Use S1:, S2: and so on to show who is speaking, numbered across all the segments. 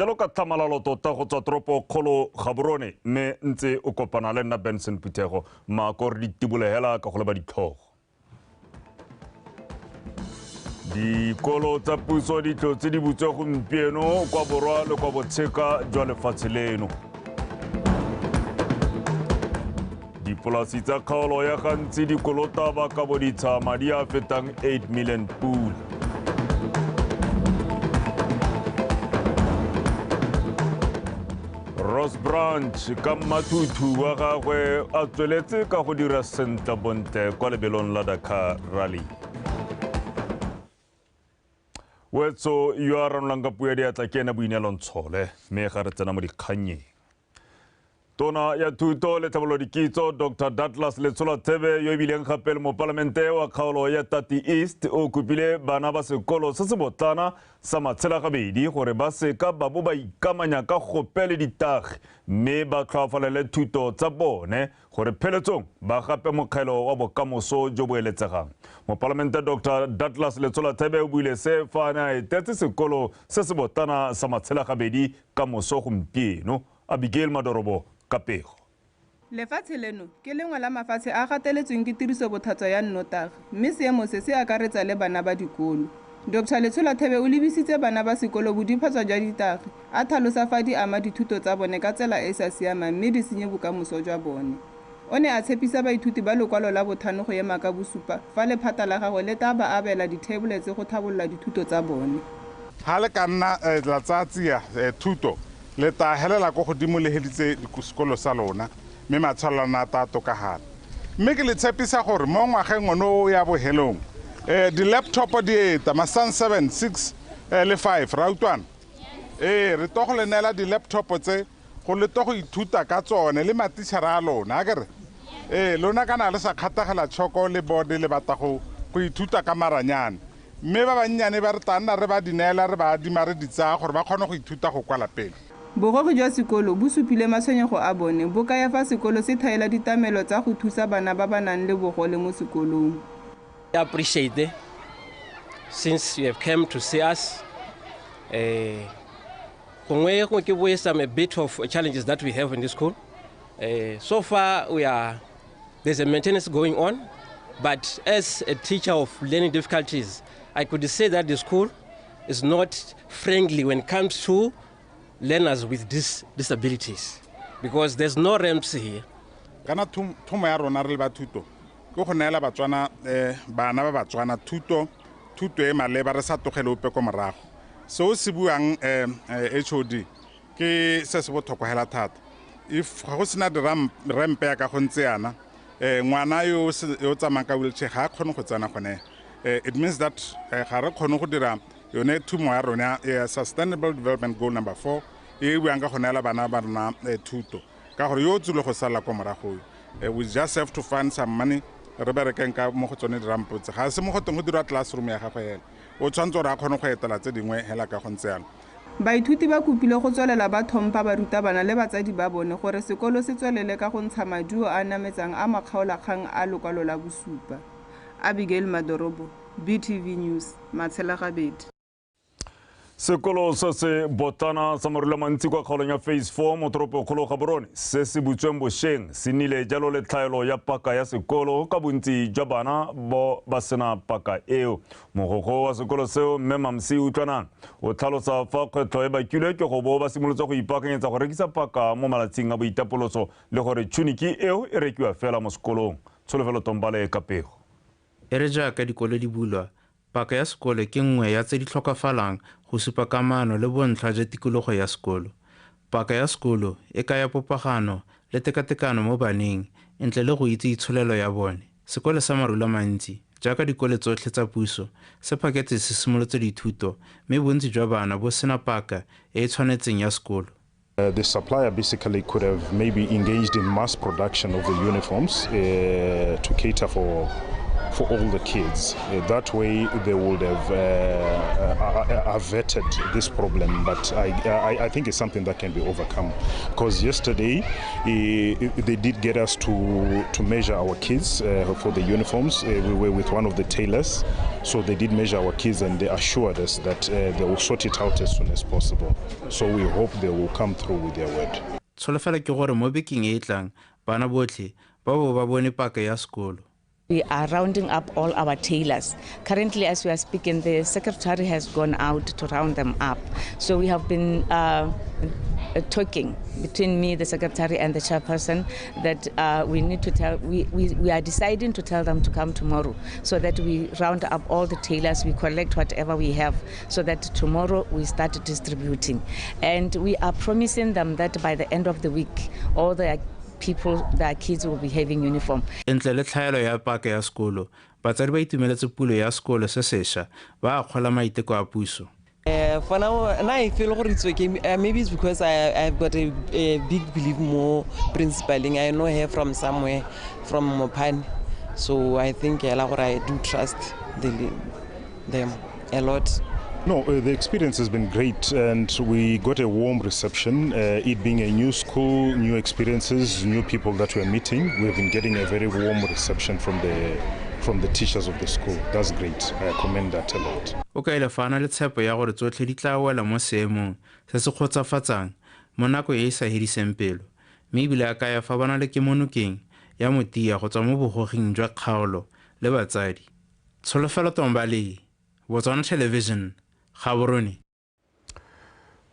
S1: Jalo ka thamalalo tota go tswa toropo kgolo Gaborone mme ntse o kopana le nna Benson Phuthego mako re ditibulehela ka go leba ditlhogo. Dikolo tsa puso di tlotse di butswe gompieno kwa borwa le kwa botsheka jwa lefatshe leno. Dipolasi tsa kgaolo ya gantsi dikolota ba ka boditsha madi a fetang 8 million pula. Ross Branch ka matutu wa gagwe a tsweletse ka go dira sentle bontle kwa lebelong la Dakar Rally. Wetso yo a ranolang ka puo ya diatla ke ena Boinelo Ntshole mme ga re tsena mo dikganyeng. Tona ya thuto le tlhabolodikitso Dr. Douglas Letsola-Thebe yo bileng gape le mo palamente wa kgaolo ya Tati East o kopile bana ba sekolo se se botlana sa Matselagabedi gore ba seka ba bo ba ikamanya ka gopele ditagi mme ba tlhoafalele thuto tsa bone gore pheletsong ba gape mokgelo wa bokamoso jo bo eletsegang. Mo palamente Dr. Douglas Letsola-Thebe o buile se fa a etetse sekolo se se botlana sa Matselagabedi ka moso gompieno. Abigail Madorobo Kapego.
S2: Lefatshe leno ke lengwe la mafatshe a gateletsweng ke tiriso botlhatswa ya nnotagi mme seemo se se akaretsa le bana ba dikolo. Dr. Letsola-Thebe o lebisitse bana ba sekolo bodiphatswa jwa ditagi a tlhalosa fa di ama dithuto tsa bone ka tsela e e sa siamang mme di senye bokamoso jwa bone. O ne a tshepisa baithuti ba lekwalo la botlhano go ema ka bosupa fa lephata la gagwe le tla ba abela dithebuletse go tlhabolola dithuto tsa bone.
S3: Ha le ka nna la tsatsia thuto le ta helela go godimo le heditse sekolo sa lona mme matshwalana ta tokagala mme ke le tshepisa gore mo ngwageng ono ya bohelong di laptop di eta masan 7 6 le 5 rautwana re to go le nela di laptop tse go le to go ithuta ka tsone le matitšhara a lona a kere lona kana le sa kgathagela tshoko le bode le bata go ithuta ka maranyane mme ba bannyane ba re tana re ba dinela re ba dimare ditsa gore ba kgone go ithuta go kwala pele.
S2: Bogogi jwa sekolo bo supile matshwenyego a bone bo kaya fa sekolo se thaela ditamelo tsa go thusa bana ba ba nang le bogole mo sekolong.
S4: I appreciate it since you have come to see us. Some a bit of challenges that we have in this school. So far there's a maintenance going on, but as a teacher of learning difficulties, I could say that the school is not friendly when it comes to learners with disabilities because there's no ramps here.
S3: Kana thumo ya rona re ba thuto go go neela batswana bana ba batswana thuto e maleba re sa togele ope ko morago so se buang HOD ke se se botlhokwa hela thata if go sena di ramp ya ka go ntse yana ngwana yo tsamaya ka wheelchair ga kgone go tsena gone it means that ga re kgone go dira yone thumo ya rona sustainable development goal number 4 e buang ka go neela bana ba rona thuto ka gore yo tsule go sala ko morago we just have to find some money re berekeng ka mo go tsone dirampo tse ga se mo go teng go dira classroom ya gagwe hela o tshwantse re a kgone go etela tse dingwe hela ka go ntse yana.
S2: Baithuti ba kopile go tswelela ba tlhompha barutabana le batsadi ba bone gore sekolo se tswelele ka go ntsha maduo a nametsang a makgaolakgang a lokwalo la bosupa. Abigail Madorobo, BTV News, Matselagabedi.
S1: Sekolo se se botlana sa marula mantsi kwa kgaolong ya phase 4 mo toropo kgolo Gaborone se se butsweng bošeng se nnile jalo le tlhaelo ya paka ya sekolo ka bontsi jwa bana bo ba sena paka eo. Mogokgo wa sekolo seo mme Mamsi Utlwanang o tlhalosa fa kgwetlho e bakilwe ke go bo ba simolotse go ipaakanyetsa go rekisa paka mo malatsing a boitapoloso le gore tšhuniki eo e rekiwa fela mo sekolong. Tsholofelo Tombale Kapego.
S5: E re jaaka dikolo di bulwa paka ya sekolo ke nngwe ya tse di tlhokafalang go supa kamano le bontlha jwa tikologo ya sekolo. Paka ya sekolo e kaya popagano le tekatekano mo baneng ntle le go itse itsholelo ya bone. Sekolo sa marula mantsi jaaka dikolo tsotlhe tsa puso se phaketse se simolotse dithuto mme bontsi jwa bana bo sena paka e tshwanetseng ya sekolo.
S6: The supplier basically could have maybe engaged in mass production of the uniforms to cater for for all the kids. That way they would have averted this problem, but I think it's something that can be overcome. Because yesterday they did get us to measure our kids for the uniforms. We were with one of the tailors, so they did measure our kids and they assured us that they will sort it out as soon as possible. So we hope they will come through with their word.
S5: Tsholofelo ke gore mo bekeng e tlang bana botlhe ba bo ba bone paka ya sekolo.
S7: We are rounding up all our tailors. Currently, as we are speaking, the secretary has gone out to round them up. So we have been talking between me, the secretary, and the chairperson that we need to tell, we are deciding to tell them to come tomorrow so that we round up all the tailors, we collect whatever we have so that tomorrow we start distributing. And we are promising them that by the end of the week, all the people, their kids will be having uniform.
S5: Entle le tlhaelo ya paka ya sekolo, batsadi ba itumeletse pulo ya sekolo se sešwa ba akgola maiteko a puso.
S8: For now, I feel it's okay. Maybe it's because I've got a big belief more principling. I know her from somewhere, from Mopani. So I think I do trust them a lot.
S6: No, the experience has been great and we got a warm reception. It being a new school, new experiences, new people that we're meeting, we've been getting a very warm reception from the teachers of the school. That's great. I commend that a lot.
S5: Okay, le fana le tshepo ya gore tsotlhe di tla wela mo seemong se se kgotsofatsang mo nako e e sa hediseng pelo. Mme ebile a kaya fa bana le kemonokeng ya motia go tswa mo bogoging jwa kgaolo le batsadi. Tsholofelo Tombale, BOTSWANA Television. Gaborone.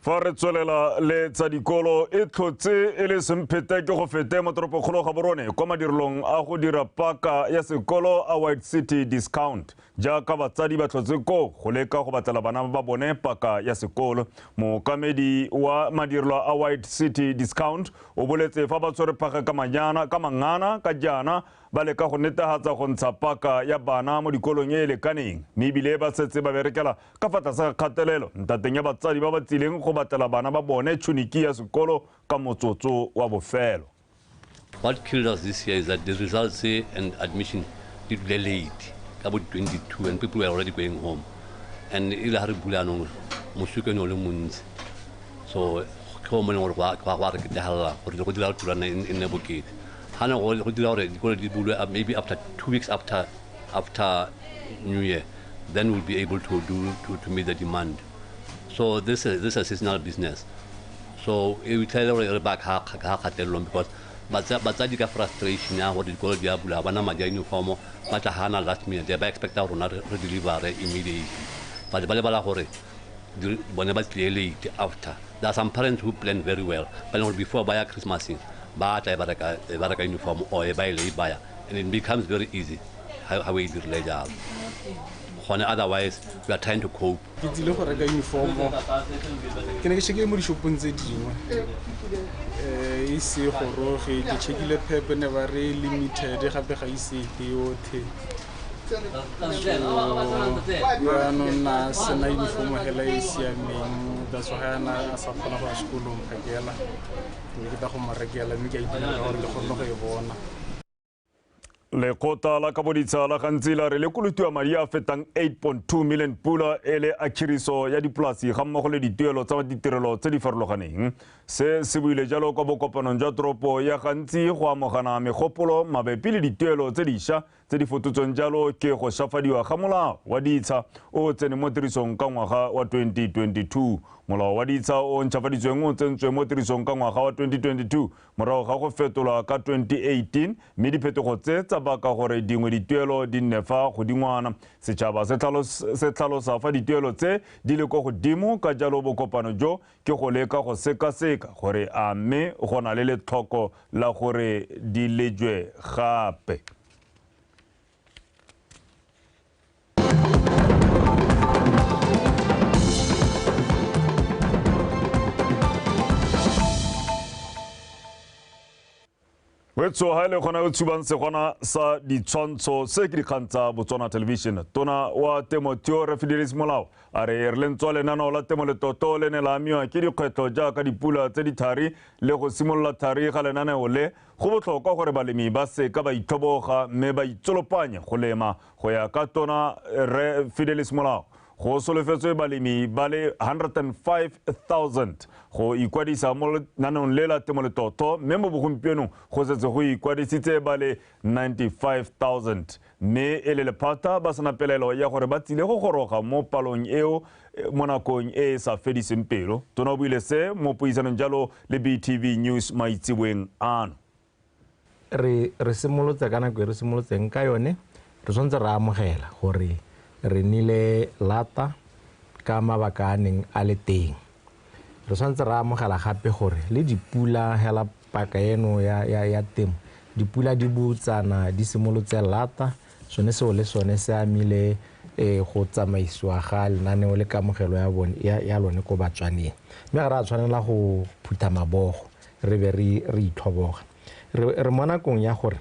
S1: Fa re tswelela le tsa dikolo e tlhotse e le semphete ke go fete mo toropokgolo Gaborone kwa madirelong a go dira paka ya sekolo a White City Discount jaaka batsadi ba tlhotse go leka go batlela bana ba bone paka ya sekolo. Mookamedi wa madirelo a White City Discount o boletse fa ba tshwere paka ka mangana ka jana ba leka go netefatsa go ntsha paka ya bana mo dikolong e lekaneng mme ebile ba setse ba berekela ka fa tlase ga kgatelelo ntateng ya batsadi ba ba tsileng go batlela bana ba bone tšhoniki ya sekolo ka motsotso wa bofelo.
S9: What killed us this year is that the results and admission did very late, about 22, and people were already going home. And ila hari bulanong musuke no le munzi. So ko mo ngor kwa re ke dala go dira tulana in the bucket. Hana go dira re go di bulu maybe after 2 weeks after New Year, then we'll be able to meet the demand. So this is a seasonal business. So we tell her back ha because batsadi ka frustration ya gore dikolo di a bula bana madi a uniform ba tla hana last minute ba expecta rona re deliver immediately but ba le bala gore bone ba tle late after. There are some parents who plan very well but before by Christmas ba tla ba reka uniform or ba ile baya and it becomes very easy how we do later. Otherwise we are trying to cope.
S10: Ke dile go reka uniform ke ne ke sheke mo di shopong tse dingwe e se goroge ke checkile pep ne ba re limited gape ga ise ke yote no na sena uniform hela e siameng that's why ana a sa kgona go a sekolong phakela ke ta go marekela mme ke a ipela gore le kgone go e bona.
S1: Le kota la kaboditsa la gantsila re le kolutiwa madi a fetang 8.2 million pula ele a khiriso ya dipolasi ga mmogo le dituelo tsa ditirelo tse di farologaneng se se buile jalo kwa bokopanong jwa toropo ya gantsi go amogana megopolo mabapi le dituelo tse dišwa tse di fototsweng jalo ke go šafadiwa ga molao wa ditsha o tsene mo tirisong ka ngwaga wa 2022. Molao wa ditsha o ntšhafaditsweng o tsentswe mo tirisong ka ngwaga wa 2022 morago ga go fetolwa ka 2018 mme diphetogo tse tsa baka gore dingwe dituelo di nne fa godingwana. Setšhaba se tlhalosa fa dituelo tse di le ko godimo ka jalo bokopano jo ke go leka go sekaseka gore a mme go na le letlhoko la gore di lejwe gape. Wetso ha ile gona go tshubang se gona sa ditshwantsho se ke dikgang tsa Botswana Television tona wa Temotio Refidelis Molao a re re lentswa lenaneo la temo le toto le ne la amiwa ke dikgwetlho jaaka dipula tse di thari le go simolola thari ga lenaneo le go botlhokwa gore balemi ba se ka ba ithoboga mme ba itsolopanya go lema go ya ka tona Refidelis Molao go solofetswe balemi ba le 105,000 go ikwadisa mo lenaneong le la temo le toto mme mo bogompienong go setse go ikwadisitse ba le 95,000 mme e le lephata ba sena pelelo ya gore ba tsile go goroga mo palong eo mo nakong e sa fediseng pelo tona o buile se mo puisanong jalo le BTV News maitseboeng ano
S11: re simolotse ka nako e re simolotseng ka yone re tshwanetse re amogela gore re nile lata ka mabaka a neng a le teng re tshwanetse re amogela gape gore le dipula hela paka eno ya temo dipula di botsana di simolotse lata sone seo le sone se amile go tsamaisiwa ga lenaneo le kamogelo ya bone ya lone ko batswaneng mme ga re a tshwanela go phutha mabogo re be re ithoboga re mo nakong ya gore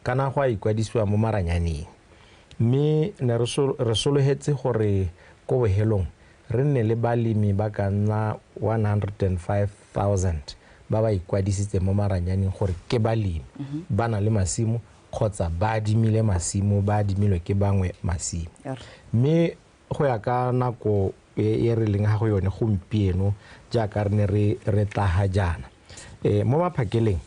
S11: kana go a ikwadisiwa mo maranyaneng mme ne re sologetse gore ko bohelong re nne le balemi ba ka nna 105,000 ba ba ikwadisitse mo maranyaneng gore ke balemi ba na le masimo kgotsa ba adimile masimo ba adimilwe ke bangwe masimo mme go ya ka nako e re leng ga go yone gompieno jaaka re ne re tlaga jana mo maphakeleng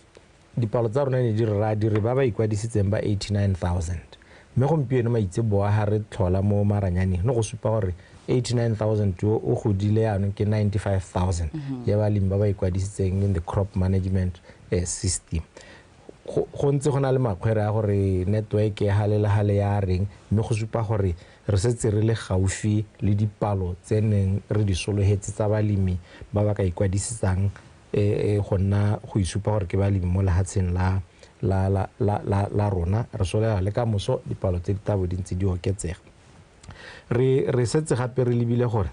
S11: dipalo tsa rona ne di re ba ba ikwadisitseng ba 89,000 mme gompieno maitseboa ha re tlhola mo maranyaneng no go supa gore 89,000 o godile yanong ke 95,000 ya balemi ba ba ikwadisitseng in the crop management system go ntse go na le makgwere a gore network ya hale ya reng mme go supa gore re setse re le gaufi le dipalo tse neng re di sologetse tsa balemi ba ba ka ikwadisitsang go nna go isupa gore ke balemi mo lehatsheng la rona re solela le ka moso dipalo tse di tabo dintsi di oketsega re setse gape re lebile gore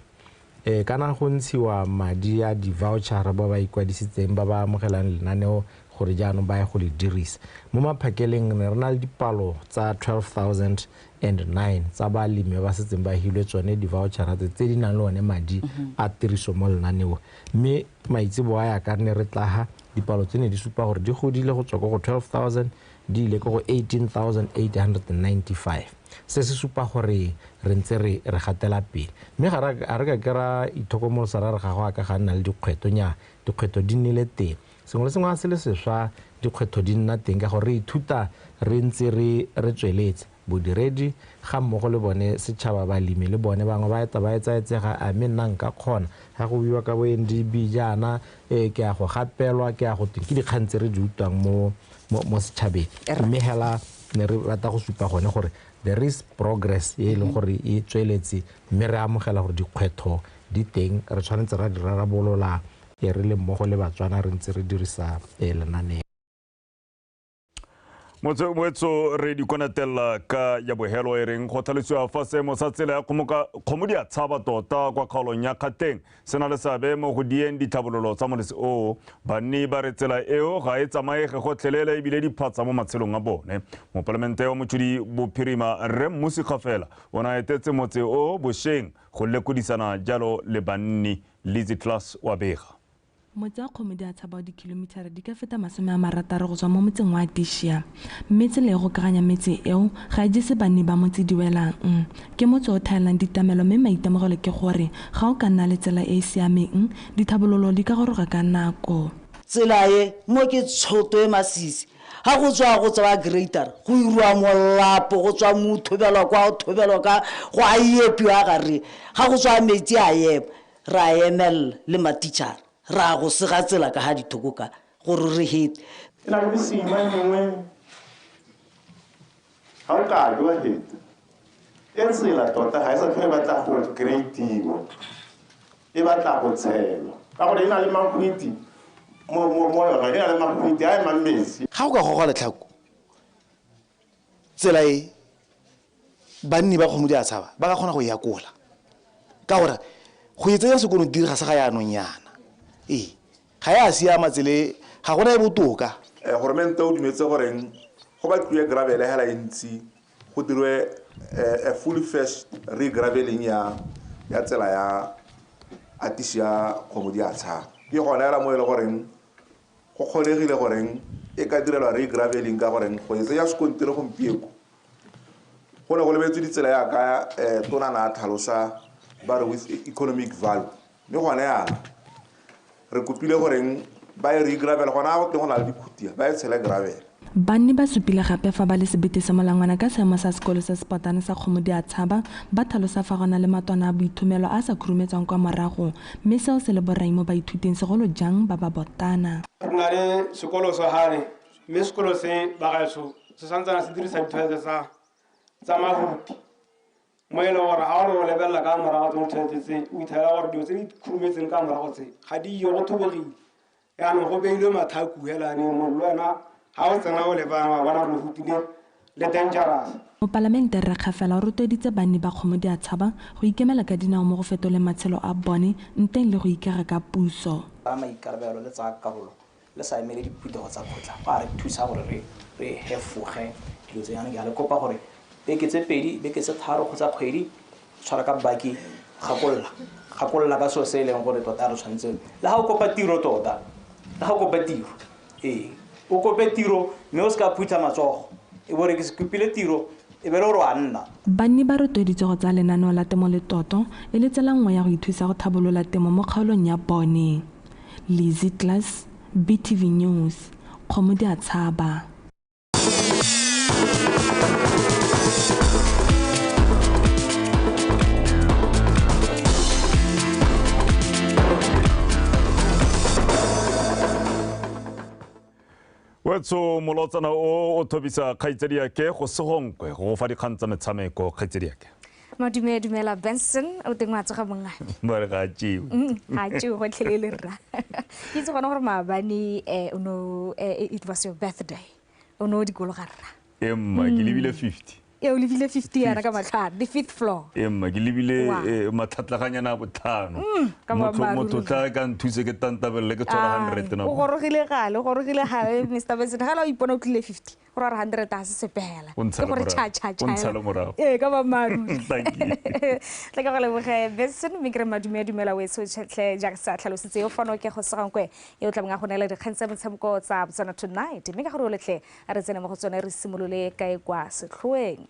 S11: kana go ntshiwa madi a di-voucher ba ba ikwadisitseng ba ba amogelang lenaneo gore jaanong ba ya go le dirisa mo maphakeleng ne re na le dipalo tsa 12,009 tsa balemi ba setseng ba hilwe tsone di-voucher tse di nang le one madi a tiriso mo lenaneo mme maitsebo a ya ka ne re tlaga dipalo tse ne di supa gore di godile go tswa go 12,000 di ile go 18,895 se se supa gore re ntse re gatela pele mme ga re ka kera ithokomolosa ra re ga go a ka ga nna le dikgwetho nya dikgwetho di nnile teng sengwe le sengwe a se le sešwa dikgwetho di nna teng ka gore re ithuta re ntse re tsweletse bodiredi ga mmogo le bone setšhaba balemi le bone bangwe ba etsaetsega a mme nna nka kgona ga go buiwa ka bo NDB jaana ke a go gapelwa ke a go teng ke dikgang tse re di utlwang mo setšhabeng mme hela ne re rata go supa gone gore there is progress e leng gore e tsweletse mme re amogela gore dikgwetho di teng re tshwanetse ra di rarabolola re le mmogo le batswana re ntse re dirisa lenaneo
S1: Motso re di konatela ka ya bohelo e reng go tlhalosiwa fa seemo sa tsela ya kgomo di a tshaba tota kwa kgaolong ya Gauteng se na le seabe mo go dieng dithabololo tsa molese o banni ba re tsela eo ga e tsamaege gotlhelele ebile di phatsa mo matshelong a bone mo palamente wa motšhodi bophirima Rre Mmusiga fela o na etetse motse o bošeng go lekodisana jalo le banni Lizzy Class wa bega
S12: motse wa kgomo di a tshaba dikilomitara di ka feta 60 go tswa mo motseng wa Dishia mme tsela e go kaganya metse eo ga e jese banni ba motse di welang ke motse o thailang ditamelo mme maitemogelo ke gore ga o ka nna le tsela e e siameng dithabololo di ka goroga ka nako
S13: tsela e mo ke tshoto e masisi ha go tswa ba greater go irwa molapo go tswa mothobelo kwa thobelo ka go a yepiwa gare ga go tswa metsi a yep ra emel le matitšhara ra go sega tsela ka ha dithoko ka gore re hit
S14: ina go sima mongwe ha o ka go hit e tsela tota ga e sa tlhole batla go greatiwa e batla go tshela ka gore ina le makwiti mo ga ina le makwiti a mamesi
S15: ga o ka go gola tlhako tsela e banni ba kgomo di a tshaba ba ka kgona go yakola ka gore go itsenya sekolo di ga se ga ya anong yana ga ya siama tsele ga gona e botoka
S14: goromente o dumetse goreng go batliwe gravel hela ntsi go dirwe a fully fledged re-graveling ya tsela ya atisia kgomo di a tshaba ke gona hela mo e le goreng go kgolegile goreng e ka direlwa re-graveling ka goreng go etsa ya sekontiri gompieko go ne go lebetse ditsela ya ka tona na tlhalosa ba re with economic value mme gone yana re kopile goreng ba e re-gravel gona go teng go na le dikhutia ba e tshele gravel
S12: banni ba supile gape fa ba le sebete se molangwana ka seemo sa sekolo sa sepatane sa kgomo di a tshaba ba tlhalosa fa gona le matwana a boithomelo a sa khurumetswang kwa morago mme seo se le borai mo baithuting segolo jang ba ba botana
S16: re na le sekolo sa hane mme sekolo se bagaetso se santsana se dirisa ditshwetso tsa maruti mo e le gore ga o lebelela ka morago tse tshwetetse o ithela gore dilo tse di khurumetseng ka morago tse ga di yo go thobogile yaanong go beilwe mathaku helane mo le wena ga o tsena o le bana bona go rutile le dangerous
S12: mo palamente re kgafela o rotloeditse banni ba kgomo di a tshaba go ikemela ka dinao mo go fetole matshelo a bone nteng le go ikega ka puso
S17: ba maikarabelo le tsa karolo le sa emele diphetogo tsa kgotla go a re thusa gore re hefoge dilo tse yana ke a le kopa gore beke tse pedi beke tse tharo kgotsa kgwedi tshwara ka baki gakolla ka so se e leng gore tota re tshwanetse le ga o kopa tiro tota le ga o kopa tiro o kope tiro mme o se ka phutha matsogo e bore ke se kopile tiro e bele gore wa nna
S12: banni ba rotloeditse go tsa lenaneo la temo le toto e le tsela nngwe ya go ithusa go tlhabolola temo mo kgaolong ya bone Lizzy Class BTV News kgomo di a tshaba
S1: wetso molotsana o thobisa kgaitsedi yake go segongkwe go fa dikgang tsa metshameko kgaitsedi yake
S18: dumela Benson o teng wa tsoga monga
S1: ba re ga tšeo
S18: ga tšeo go tlhelele rra ke itse gona gore maabane it was your birthday o no dikolo ga rra
S1: emma ke lebile 50
S18: o lebile 50 yana ka matlhare the 5th floor
S1: emma ke lebile matlhatlhaganyana a botlhano motho tla ka nthuse ke tantabelele ke tsora 100
S18: o gorogile gale Mr. Benson ga la o ipona o tlile 50 gore 100 a se sepela ke gore cha ka ba maru tla ka go leboga Benson me kre dumela wetso tle ja sa tlhalositse o fano ke go segangkwe e o tlamanga go nela dikgang tsa motshameko tsa Botswana tonight me ka gore o letle a re tsene mo go tsone re simolole kae kwa setlhoeng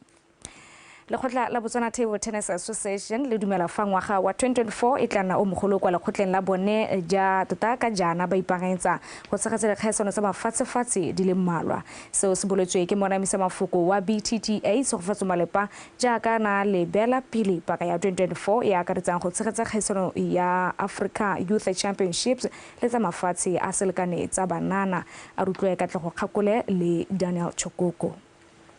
S18: Lekgotla la Botswana Table Tennis Association le dumela fa ngwaga wa 2024 e tlana o mogolo kwa lekgotleng la bone ja tota ka jana ba ipagantsa go tshegetsa dikgaisano tsa mafatshe di le mmalwa seo se boletswe ke monamisa mafoko wa BTTA se go fatso malepa jaaka na le bela pele paka ya 2024 e akaretsang go tshegetsa kgaisano ya Africa Youth Championships le tsa mafatshe a selekane tsa banana a rutlwe ka tle go kgakole le Daniel Chokoko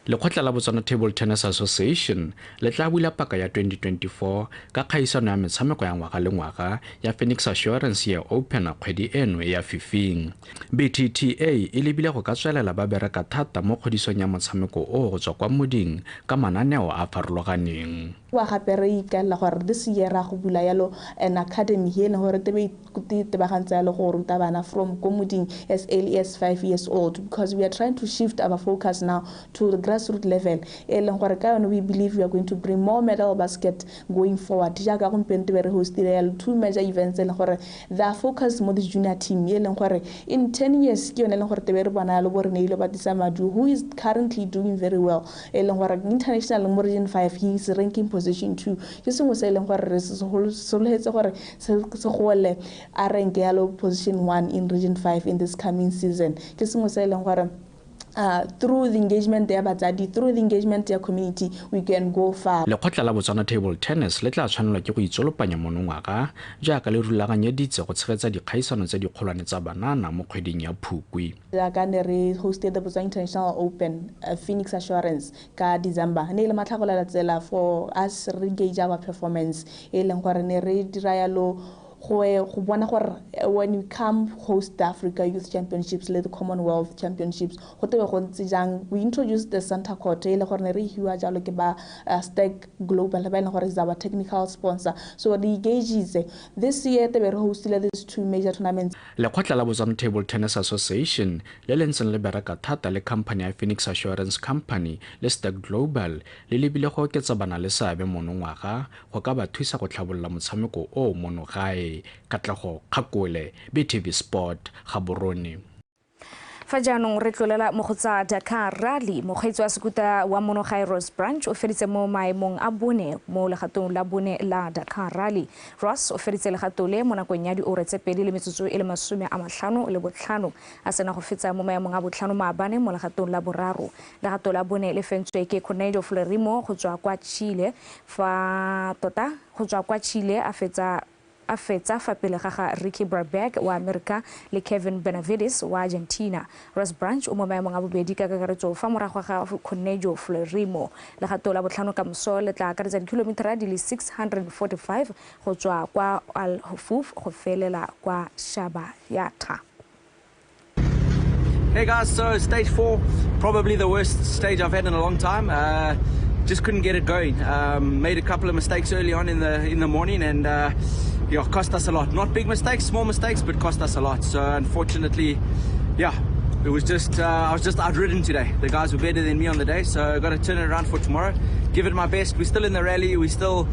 S19: Lekgotla la Botswana Table Tennis Association le tla bula paka ya 2024 ka kgaisano ya metshameko ya ngwaga le ngwaga ya Phoenix Assurance ya Open kgwedi eno ya fifing. BTTA e lebile go ka tswelela ba bereka thata mo kgodisong ya motshameko o go tswa kwa moding ka mananeo a farologaneng.
S20: Wa gape re ikalla gore this year ra go bula yalo an academy here gore te ba gantsa yalo go ruta bana from commuting as early as 5 years old because we are trying to shift our focus now to the grassroots level gore ka we believe we are going to bring more medal basket going forward jaaka gompieno te be re hostile yalo two major events gore the focus mo the junior team gore in 10 years ke yone gore te be re bona yalo bo re neile batisa madu who is currently doing very well gore international mo region 5 he is ranking position 2 ke sengwe se gore re solhetse gore se gole a rank yalo position 1 in region 5 in this coming season ke sengwe se gore through the engagement ya batsadi through the engagement ya community we can go far.
S19: Lekgotla la Botswana Table Tennis le tla tshwanelwa ke go itsolopanya monongwaga jaaka le rulaganyeditse go tshegetsa dikgaisano tse dikgolwane tsa banana mo kgweding ya Phukwi.
S20: Jaaka ne re hosted the Botswana International Open Phoenix Assurance ka December ne le matlhagolela tsela for us re engage our performance gore ne re dira yalo go bona gore when you come host the Africa Youth Championships le the Commonwealth Championships go tebe go ntse jang. We introduced the center court le gore re hiwa jalo ke ba Stag Global ba ile gore is our technical sponsor. So the gauges this year tebe re hostile these two major tournaments.
S19: Lekgotla la Botswana Table Tennis Association le lentseng le bereka thata le company ya Phoenix Assurance Company le Stag Global le lebile go oketsa bana le seabe monongwaga go ka ba thusa go tlhabolola motshameko o monogae. Katlego Kgakole, BTV Sport, Gaborone.
S18: Fajanong re tlolela mo go tsa Dakar Rally mokgweetsi wa sekuta wa monogae Ross Branch o feditse mo maemong a bone mo legatong la bone la Dakar Rally. Ross o feditse legato le mo nakong ya diore tse 2:55 a sena go fetsa mo maemong a botlhano maabane mo legatong la boraro. Legato la bone le fentswe ke Cornejo Florimo go tswa kwa Chile fa tota go tswa kwa Chile a fetsa fa pele ga Ricky Brabeck wa America le Kevin Benavides wa Argentina. Ross Branch o mo maemong a bobedi ka kakaretso fa morago ga Cornejo Florimo. Legato la botlhano ka moso le tla akaretsa dikilometara di le 645 go tswa kwa Al Hufuf go felela kwa Shaba Yata.
S21: Hey guys, so stage 4, probably the worst stage I've had in a long time. Just couldn't get it going. Made a couple of mistakes early on in the morning and yeah, cost us a lot. Not big mistakes, small mistakes, but cost us a lot. So unfortunately, yeah, it was just I was just outridden today. The guys were better than me on the day, so I got to turn it around for tomorrow. Give it my best. We're still in the rally. We're still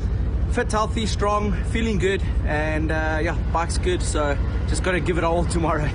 S21: fit, healthy, strong, feeling good, and yeah, bike's good. So just got to give it all tomorrow.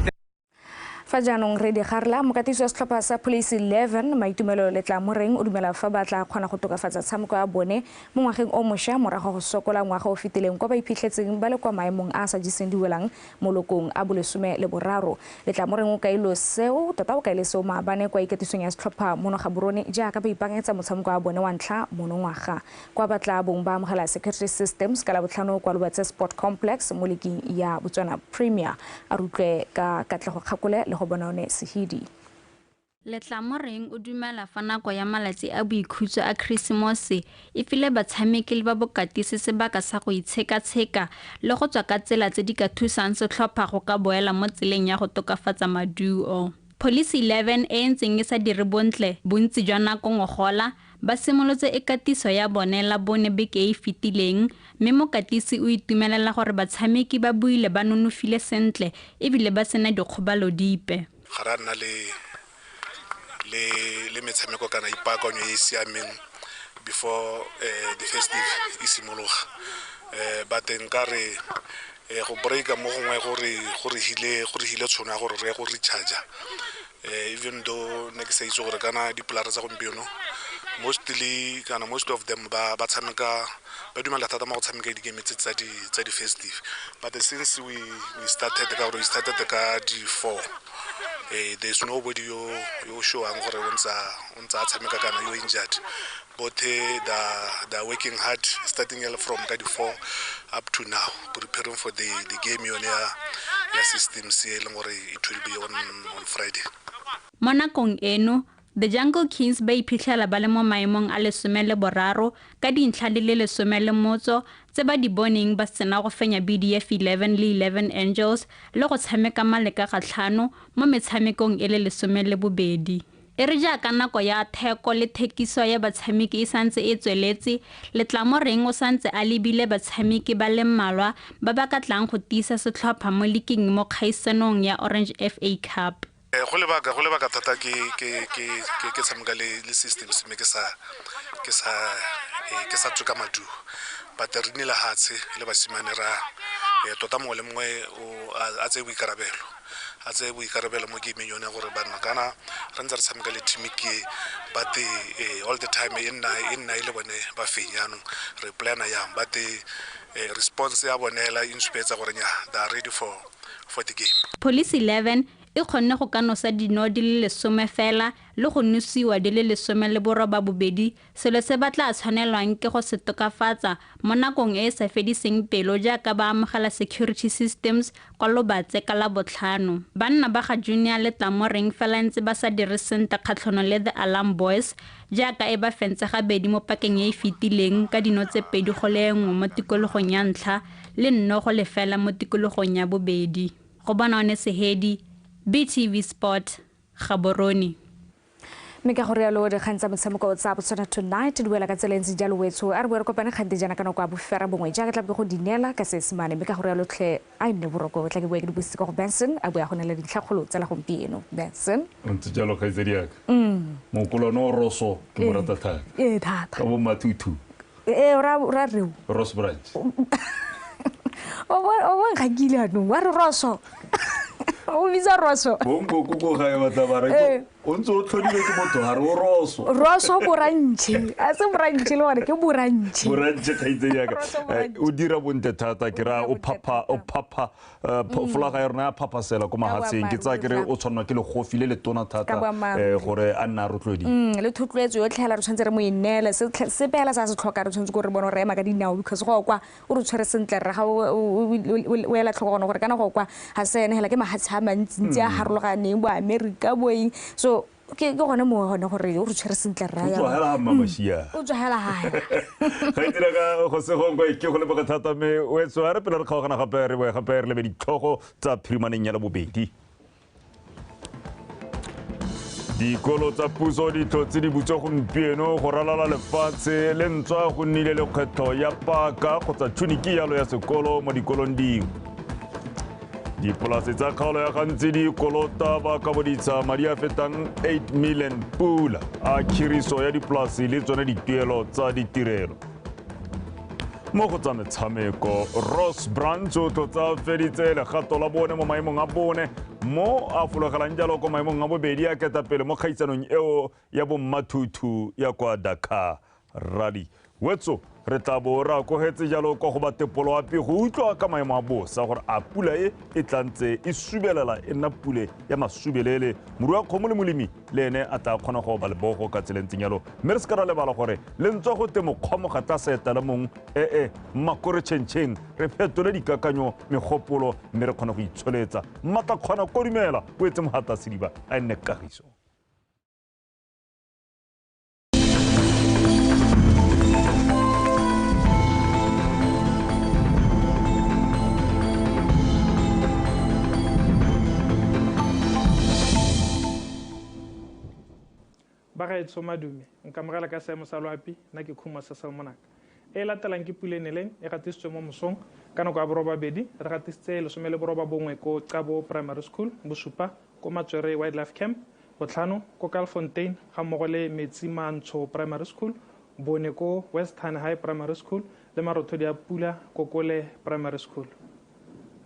S18: Fajanong re di garla mokatiso wa setlhopha sa Police 11 Maitumelo le tla moreng o dumela fa ba tla kgona go tokafatsa tshameko ya bone mo ngwageng o mošwa morago go sokola ngwaga o fitileng kwa ba iphitlhetseng ba le kwa maemong a sa jeseng diwelang mo lokong a bolesome le boraro. Le tla moreng o kailo seo tota o kaile seo maabane kwa iketisong ya setlhopha mono Gaborone jaaka ba ipangetsa motshameko wa bone wa ntlha mono ngwaga kwa batla bong ba amogela security systems ka la botlhano kwa Lobatse Sport Complex mo leking ya Botswana Premier a rutlwe ka Katlego Kgakole le bonone sehidi.
S22: Letlamoreng o dumela fa nako ya malatsi a boikhutso a Keresemose e file batshameki le ba bokatisi sebaka sa go itsheka-tsheka le go tswa ka tsela tse di ka thusang setlhopha go ka boela mo tseleng ya go tokafatsa maduo. Police 11 e ntseng e sa dire bontle bontsi jwa nako ngogola ba simolotse e katiso ya bone la bone beke e fitileng mme mokatisi o itumelela gore batshameki ba buile ba nonofile sentle ebile ba sena dikgobalo dipe.
S23: Ga ra nna le metshameko kana ipaakanyo e siameng before the festive e simologa. But nkare go breaka mo gongwe gore hile tshona gore re go recharge even though ne ke sa itse gore kana dipolare tsa gompieno most of them ba tshameka ba dumela thata mo go tshameka di game tsa di festive. But since we started ka di 4 there's nobody yo show ang gore ontsa tshameka kana yo injured. But they're working hard starting from the 4 up to now, preparing for the game on their systems. It will be on Friday.
S22: Mo nakong eno The Jungle Kings ba iphitlhela ba le mo maemong a lesome le boraro ka dintlha di le lesome le motso tse ba di boneng ba sena go fenya BDF 11 le 11 Angels le go tshameka maleka ga tlhano mo metshamekong e le lesome le bobedi. E re jaaka nako ya theko le thekiso ya batshameki e santse e tsweletse letlamoreng o santse a lebile batshameki ba le mmalwa ba ba ka tlang go tisa setlhopha mo leking mo kgaisanong ya Orange FA Cup.
S23: Go le baka thata ke tshameka le systems me ke sa tsoka madu but re nile hatse le basimane ra tota mo le mongwe a tse boikarabelo mo game yone gore bana kana re ntse re tshameka le team ke but all the time in ile bone ba fenyano re plana yang but response ya bonela inspector gore nya they are ready for the game.
S22: Police 11 e kgonne go kanosa dino di le lesome fela le go nusiwa di le lesome le boroba bobedi selo se batla tshwanelwang ke go se tokafatsa mo nakong e sa fediseng pelo jaaka ba amogela security systems kwa Lobatse ka la botlhano. Banna ba ga junior le Tlamoreng fela ntse ba sa dire sente kgatlhono le the Alarm Boys jaaka e ba fentse ga bedi mo pakeng e fitileng ka dino tse 2-1 mo tikologong ya ntlha le nnogo le fela mo tikologong ya bobedi. Go bona one Sehedi, BTV Sport, Gaborone.
S18: Meka gore yalo de kgantsa motshameko tsa Botswana tonight di wela ka tselentse jalo wetso a re boere kopane kgante jana ka nako a bofera bongwe ja ka tla go dinela ka Seesimane meka gore yalo tle a nne boroko tla ke boe ke di bositse go Benson a boya go nela dintlhagolo tsa la gompieno Benson
S1: ntse jalo ka Zediaka mo kolono roso ke morata thata
S18: thata
S1: ka bo matutu
S18: ra reu
S1: Ross branch
S18: o ga kile a no wa roso o bitsa roso
S1: bongo go ga ya batla o ntse o tlhodile ke motho ha re roso
S18: borantšhe a se borantšhe le gore ke
S1: borantšhe ga itse yaka o dira bonte thata ke ra o papa flaga ya rona ya papasela ko mahatseng ke tsa ke re o tshwanwa ke le gofile le tona thata gore a nna rotlodi
S18: le thutloetso yo tlhela re tshwantse re mo inele se pela sa se tlhoka re tshwantse go re bona re ema ka dinao because go kwa o re tshwere sentle re ga o ela tlhoka gona gore kana go kwa ha se ene hela ke mahatsi a mantsi a harologaneng bo America boeng so ke gone mo gone gore o re tshwere sentle ra ya
S1: o tswela mamashia
S18: o tswela ha
S1: ga itira ka go se gongwe ke go le boka thata me o etso re pele re kgogana gape re boe gape re le di tlhogo tsa phirimaneng ya la bobedi dikolo tsa puso di tlotse di butse gompieno go ralala lefatshe le ntswa go nnile le kgetho ya paka kgotsa tšhuniki yalo ya sekolo mo dikolong dingwe dipolase tsa kgaolo ya gantsi di kolota ba ka boditsa madi a fetang 8 million pula a khiriso ya dipolase le tsone dituelo tsa ditirelo mo go tsa metshameko Ross branch o tlotsa feditse legato la bone mo maemong a bone mo a fologelang jalo ko maemong a bobedi a ketapele mo kgaitsanong eo ya bommathutu ya kwa Dakar rally wetso re tla bo ra go hetse jalo go ba tepolo api go utlwa ka maemo a bosa gore a pula e tlantse e subelela e nna pule ya masubelele muru a kgomo le molemi le ene a tla kgona go ba le bogo ka tselentseng yalo mme re se ka ra lebala gore le ntswa go temo kgomo ga tla setela mong makore tšhentšheng re fetole dikakanyo megopolo mme re kgona go itsholetsa matla kgona kodumela o etse mohata sediba a nne kagiso
S2: Bagaetso madume nka mogela ka seemo sa loapi nna ke khuma sa salmonaka e latelang ke puleneleng e gatisitswe mo mosong ka nako ya borobabedi re gatisitse lesome le borobabongwe ko Cabo Primary School BOSUPA ko Matswere Wildlife Camp botlhano ko Kalfontein ga mmogo le Metsimantsho Primary School bone ko Western High Primary School le marothodi a pula ko Kole Primary School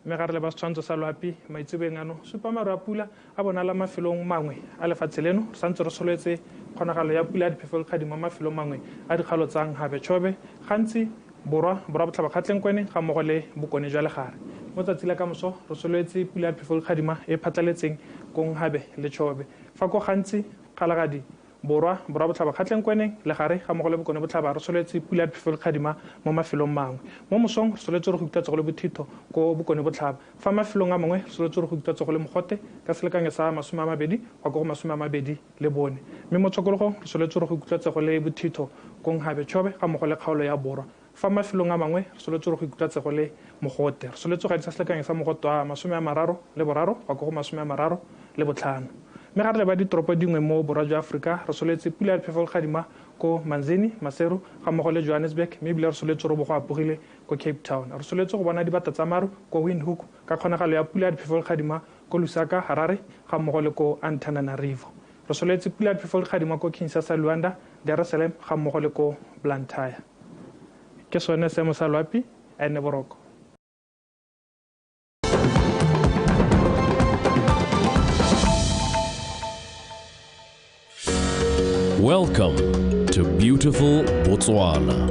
S2: mme ga re le ba setshwantsho sa loapi maitseboeng ano supa maru a pula a bonala mafelong mangwe a lefatshe leno re santse re soletse kgonagalo ya pula ya diphefo-kgadi mo mafelong mangwe a dikgalo tsang habetšhobe gantsi borwa botlhabakgatlengkwene ga mmogo le bokone jwa legare mo tsatsi la ka moso re soletse pula ya diphefo-kgadima e phatlaletseng kong habe le tšhobe fa ko gantsi kgalagadi borwa botlhabakgatlengkwene legare ga mmogo le bokone botlhaba re soletse pula ya diphefo-kgadima mo mafelong mangwe mo mosong re soletse re go ikutlwa le bothito ko bokone botlhaba fa mafelong a mangwe re soletse re go ikutlwa le mogote ka selekanyo sa 20 wa go 24 mme mo tshokologong re soletse re go ikutlwa le bothito kong habe tšhobe ga mmogo le kgaolo ya borwa fa mafelong a mangwe re soletse re go ikutlwa le mogote re soletse go edisa selekanyo sa mogote wa 33 wa go 35 mme ga re leba ditoropo dingwe mo borwa jwa Afrika re soletse pula ya diphefo-kgadima ko Manzini Maseru ga mmogo le Johannesburg mme ebile re soletse re bo go apogile ko Cape Town re soletse go bona dibata tsa maru ko Windhoek ka kgonagalo ya pula ya diphefo-kgadima ko Lusaka Harare ga mmogo le ko Antananarivo re soletse pula ya diphefo-kgadima ko Kinshasa Luanda Dar es Salaam ga mmogo le ko Blantyre ke sone seemo sa loapi a ene boroko
S3: Welcome to beautiful Botswana,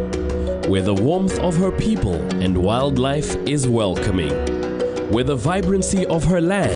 S3: where the warmth of her people and wildlife is welcoming, where the vibrancy of her land